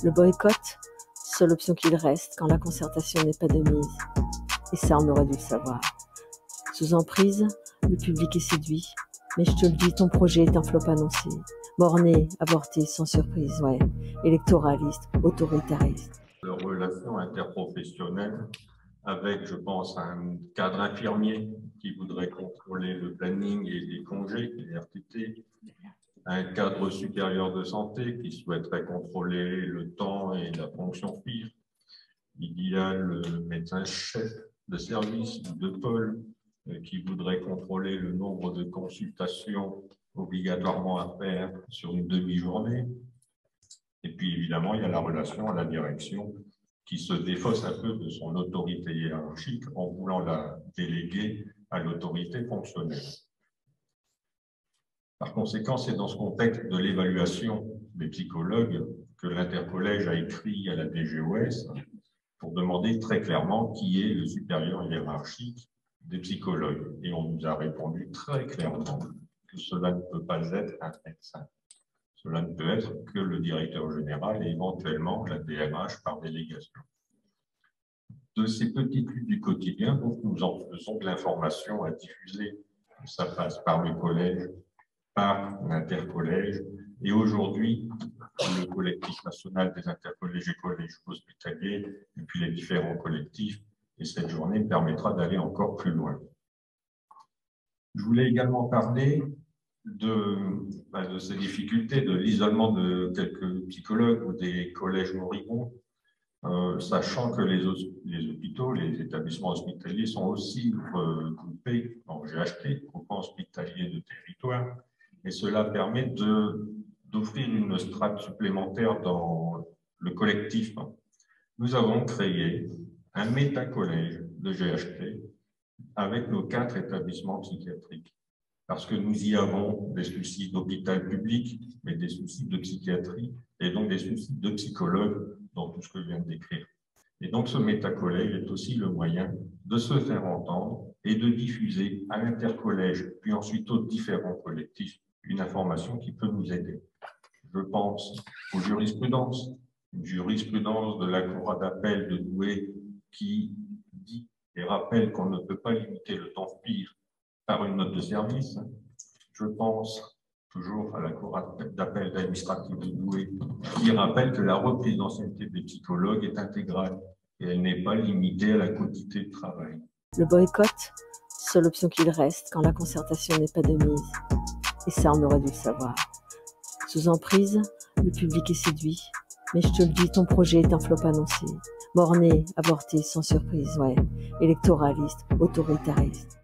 Le boycott, seule option qu'il reste quand la concertation n'est pas de mise. Et ça, on aurait dû le savoir. Sous emprise, le public est séduit. Mais je te le dis, ton projet est un flop annoncé. Borné, avorté, sans surprise, ouais. Électoraliste, autoritariste. De relations interprofessionnelles avec, je pense, un cadre infirmier qui voudrait contrôler le planning et les congés, les RTT, un cadre supérieur de santé qui souhaiterait contrôler le temps et la fonction FIR. Il y a le médecin-chef de service ou de pôle qui voudrait contrôler le nombre de consultations obligatoirement à faire sur une demi-journée. Et puis, évidemment, il y a la relation à la direction qui se défausse un peu de son autorité hiérarchique en voulant la déléguer à l'autorité fonctionnelle. Par conséquent, c'est dans ce contexte de l'évaluation des psychologues que l'intercollège a écrit à la DGOS pour demander très clairement qui est le supérieur hiérarchique des psychologues. Et on nous a répondu très clairement que cela ne peut pas être un médecin. Cela ne peut être que le directeur général et éventuellement la DRH par délégation. De ces petites luttes du quotidien, donc, nous en faisons de l'information à diffuser. Ça passe par le collège, par l'intercollège, et aujourd'hui, le collectif national des intercollèges et collèges hospitaliers, et puis les différents collectifs, et cette journée permettra d'aller encore plus loin. Je voulais également parler de ces difficultés, de l'isolement de quelques psychologues ou des collèges moribonds, sachant que les hôpitaux, les établissements hospitaliers sont aussi groupés en GHT, groupements hospitaliers de territoire, et cela permet d'offrir une strate supplémentaire dans le collectif. Nous avons créé un métacollège de GHT avec nos 4 établissements psychiatriques, parce que nous y avons des soucis d'hôpital public, mais des soucis de psychiatrie, et donc des soucis de psychologues dans tout ce que je viens de décrire. Et donc ce métacollège est aussi le moyen de se faire entendre et de diffuser à l'intercollège, puis ensuite aux différents collectifs, une information qui peut nous aider. Je pense aux jurisprudences, une jurisprudence de la Cour d'appel de Douai qui dit et rappelle qu'on ne peut pas limiter le temps FIR par une note de service. Je pense toujours à la Cour d'appel administrative de Douai qui rappelle que la reprise d'ancienneté des psychologues est intégrale et elle n'est pas limitée à la quantité de travail. Le boycott, seule option qu'il reste quand la concertation n'est pas de mise. Et ça, on aurait dû le savoir. Sous emprise, le public est séduit. Mais je te le dis, ton projet est un flop annoncé. Borné, avorté, sans surprise, ouais. Électoraliste, autoritariste.